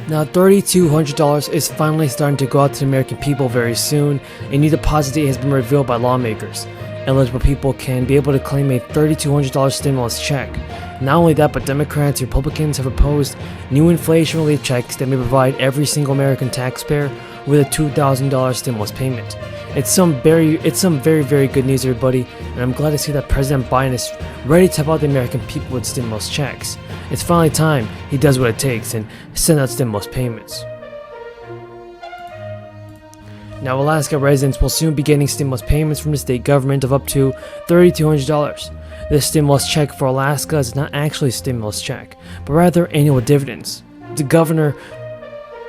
Now $3,200 is finally starting to go out to the American people very soon. A new deposit date has been revealed by lawmakers. Eligible people can be able to claim a $3,200 stimulus check. Not only that, but Democrats and Republicans have proposed new inflation relief checks that may provide every single American taxpayer with a $2,000 stimulus payment. It's some very good news, everybody, and I'm glad to see that President Biden is ready to help out the American people with stimulus checks. It's finally time he does what it takes and send out stimulus payments. Now, Alaska residents will soon be getting stimulus payments from the state government of up to $3,200. This stimulus check for Alaska is not actually a stimulus check, but rather annual dividends. The governor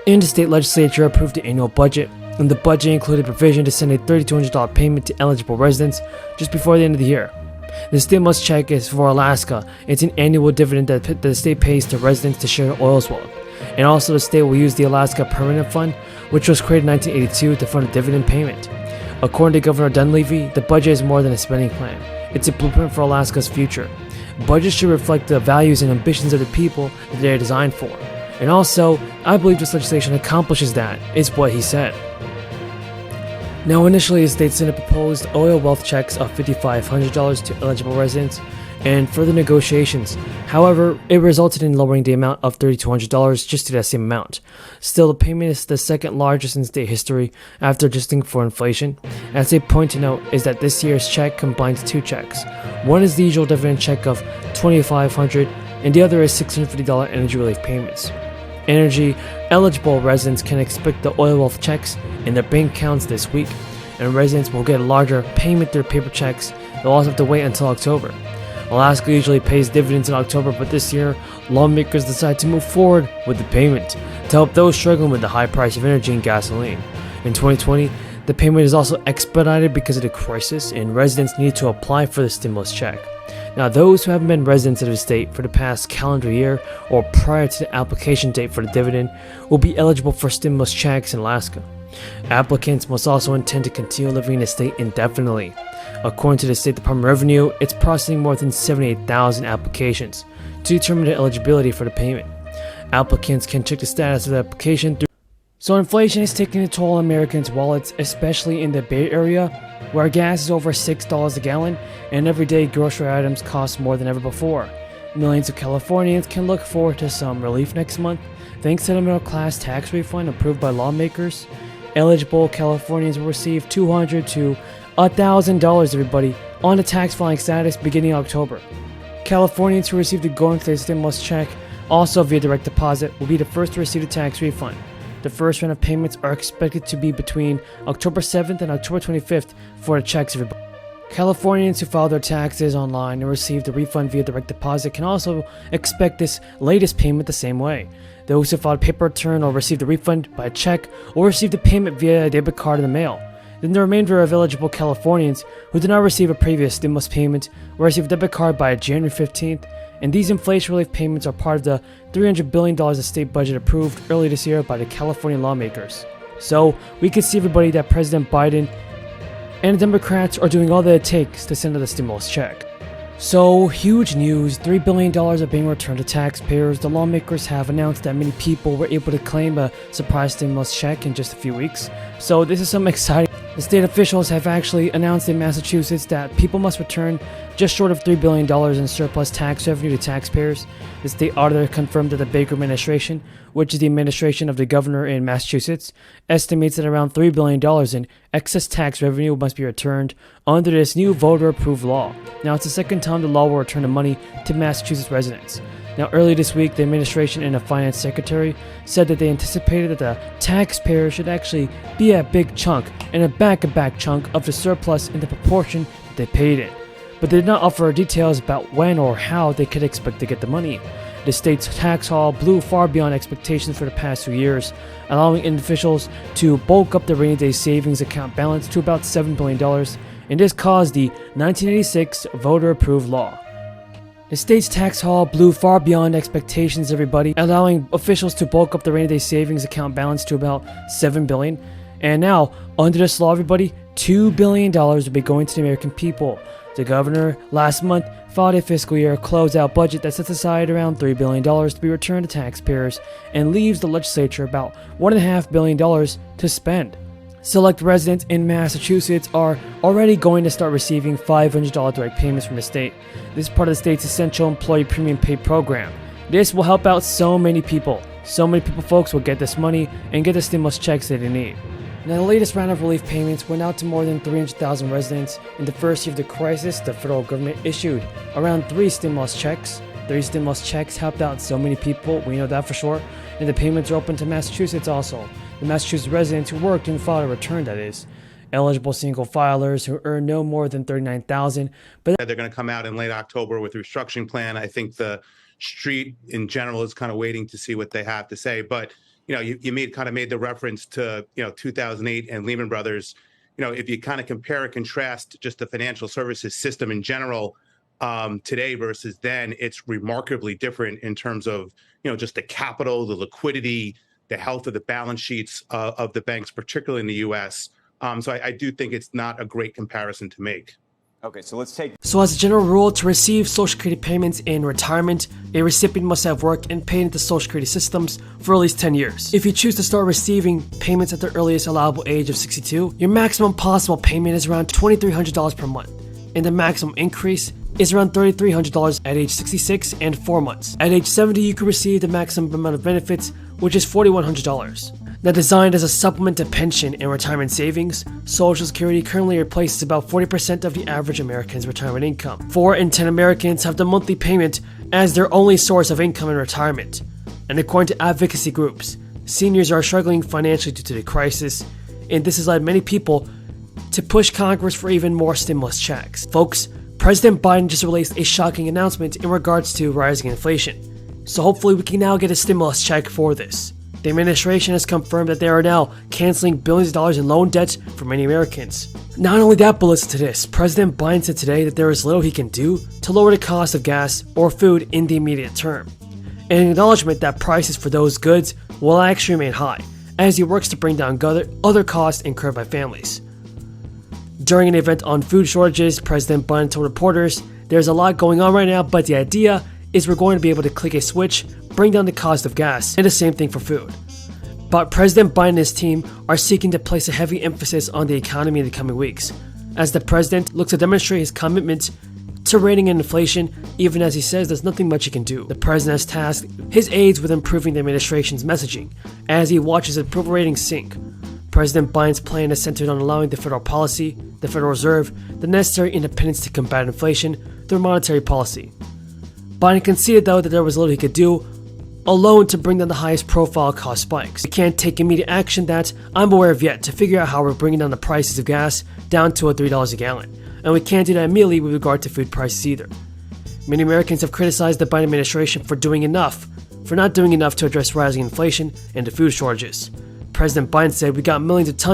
and the state legislature approved the annual budget, and the budget included provision to send a $3,200 payment to eligible residents just before the end of the year. The stimulus check is for Alaska. It's an annual dividend that the state pays to residents to share the oil's wealth. And also the state will use the Alaska Permanent Fund, which was created in 1982 to fund a dividend payment. According to Governor Dunleavy, the budget is more than a spending plan. It's a blueprint for Alaska's future. Budgets should reflect the values and ambitions of the people that they are designed for. And also, I believe this legislation accomplishes that, is what he said. Now, initially, the state senate proposed oil wealth checks of $5,500 to eligible residents and further negotiations. However, it resulted in lowering the amount of $3,200 just to that same amount. Still, the payment is the second largest in state history after adjusting for inflation. As a point to note is that this year's check combines two checks. One is the usual dividend check of $2,500 and the other is $650 energy relief payments. Energy eligible residents can expect the oil wealth checks in their bank accounts this week, and residents will get a larger payment through paper checks. They'll also have to wait until October. Alaska usually pays dividends in October, but this year, lawmakers decided to move forward with the payment to help those struggling with the high price of energy and gasoline. In 2020, the payment is also expedited because of the crisis, and residents need to apply for the stimulus check. Now, those who haven't been residents of the state for the past calendar year or prior to the application date for the dividend will be eligible for stimulus checks in Alaska. Applicants must also intend to continue living in the state indefinitely. According to the State Department of Revenue, it's processing more than 78,000 applications to determine the eligibility for the payment. Applicants can check the status of the application through. So inflation is taking a toll on Americans' wallets, especially in the Bay Area, where gas is over $6 a gallon and everyday grocery items cost more than ever before. Millions of Californians can look forward to some relief next month thanks to the middle class tax refund approved by lawmakers. Eligible Californians will receive $200 to $1,000, everybody, on the tax filing status beginning October. Californians who received the going state stimulus check, also via direct deposit, will be the first to receive the tax refund. The first round of payments are expected to be between October 7th and October 25th for the checks, everybody. Californians who file their taxes online and receive the refund via direct deposit can also expect this latest payment the same way. Those who filed paper return or received the refund by check will receive the payment via a debit card in the mail. Then the remainder of eligible Californians who did not receive a previous stimulus payment will receive a debit card by January 15th, and these inflation relief payments are part of the $300 billion of state budget approved early this year by the California lawmakers. So we can see, everybody, that President Biden and the Democrats are doing all that it takes to send out the stimulus check. So, huge news, $3 billion are being returned to taxpayers. The lawmakers have announced that many people were able to claim a surprise stimulus check in just a few weeks. So this is some exciting. The state officials have actually announced in Massachusetts that people must return just short of $3 billion in surplus tax revenue to taxpayers. The state auditor confirmed that the Baker administration, which is the administration of the governor in Massachusetts, estimates that around $3 billion in excess tax revenue must be returned under this new voter-approved law. Now, it's the second time the law will return the money to Massachusetts residents. Now, earlier this week, the administration and the finance secretary said that they anticipated that the taxpayer should actually be a big chunk and a back-to-back chunk of the surplus in the proportion that they paid in. But they did not offer details about when or how they could expect to get the money. The state's tax haul blew far beyond expectations for the past 2 years, allowing officials to bulk up the rainy day savings account balance to about $7 billion, and this caused the 1986 voter-approved law. The state's tax haul blew far beyond expectations, everybody, allowing officials to bulk up the rainy day savings account balance to about $7 billion. And now, under this law, everybody, $2 billion will be going to the American people. The governor last month filed a fiscal year closeout budget that sets aside around $3 billion to be returned to taxpayers and leaves the legislature about $1.5 billion to spend. Select residents in Massachusetts are already going to start receiving $500 direct payments from the state. This is part of the state's essential employee premium pay program. This will help out so many people. So many people, folks, will get this money and get the stimulus checks that they need. Now, the latest round of relief payments went out to more than 300,000 residents. In the first year of the crisis, the federal government issued around 3 stimulus checks. 3 stimulus checks helped out so many people, we know that for sure. And the payments are open to Massachusetts also. The Massachusetts residents who worked and filed a return, that is. Eligible single filers who earn no more than $39,000. But they're going to come out in late October with a restructuring plan. I think the street in general is kind of waiting to see what they have to say. But you made the reference to 2008 and Lehman Brothers. If you kind of compare and contrast just the financial services system in general today versus then, it's remarkably different in terms of just the capital, the liquidity, the health of the balance sheets of the banks, particularly in the U.S. So I do think it's not a great comparison to make. Okay, so let's take... So as a general rule, to receive Social Security payments in retirement, a recipient must have worked and paid into Social Security systems for at least 10 years. If you choose to start receiving payments at the earliest allowable age of 62, your maximum possible payment is around $2,300 per month, and the maximum increase is around $3,300 at age 66 and 4 months. At age 70, you can receive the maximum amount of benefits, which is $4,100. Now, designed as a supplement to pension and retirement savings, Social Security currently replaces about 40% of the average American's retirement income. 4 in 10 Americans have the monthly payment as their only source of income in retirement. And according to advocacy groups, seniors are struggling financially due to the crisis, and this has led many people to push Congress for even more stimulus checks. Folks, President Biden just released a shocking announcement in regards to rising inflation. So hopefully we can now get a stimulus check for this. The administration has confirmed that they are now canceling billions of dollars in loan debt for many Americans. Not only that, but listen to this. President Biden said today that there is little he can do to lower the cost of gas or food in the immediate term, an acknowledgement that prices for those goods will actually remain high as he works to bring down other costs incurred by families. During an event on food shortages, President Biden told reporters, "There's a lot going on right now, but the idea is we're going to be able to click a switch, bring down the cost of gas, and the same thing for food." But President Biden and his team are seeking to place a heavy emphasis on the economy in the coming weeks, as the president looks to demonstrate his commitment to reining in inflation, even as he says there's nothing much he can do. The president has tasked his aides with improving the administration's messaging, as he watches approval ratings sink. President Biden's plan is centered on allowing the federal policy, the Federal Reserve, the necessary independence to combat inflation through monetary policy. Biden conceded, though, that there was little he could do alone to bring down the highest profile cost spikes. We can't take immediate action that I'm aware of yet to figure out how we're bringing down the prices of gas down to $3 a gallon, and we can't do that immediately with regard to food prices either. Many Americans have criticized the Biden administration for not doing enough to address rising inflation and the food shortages. President Biden said we got millions of tons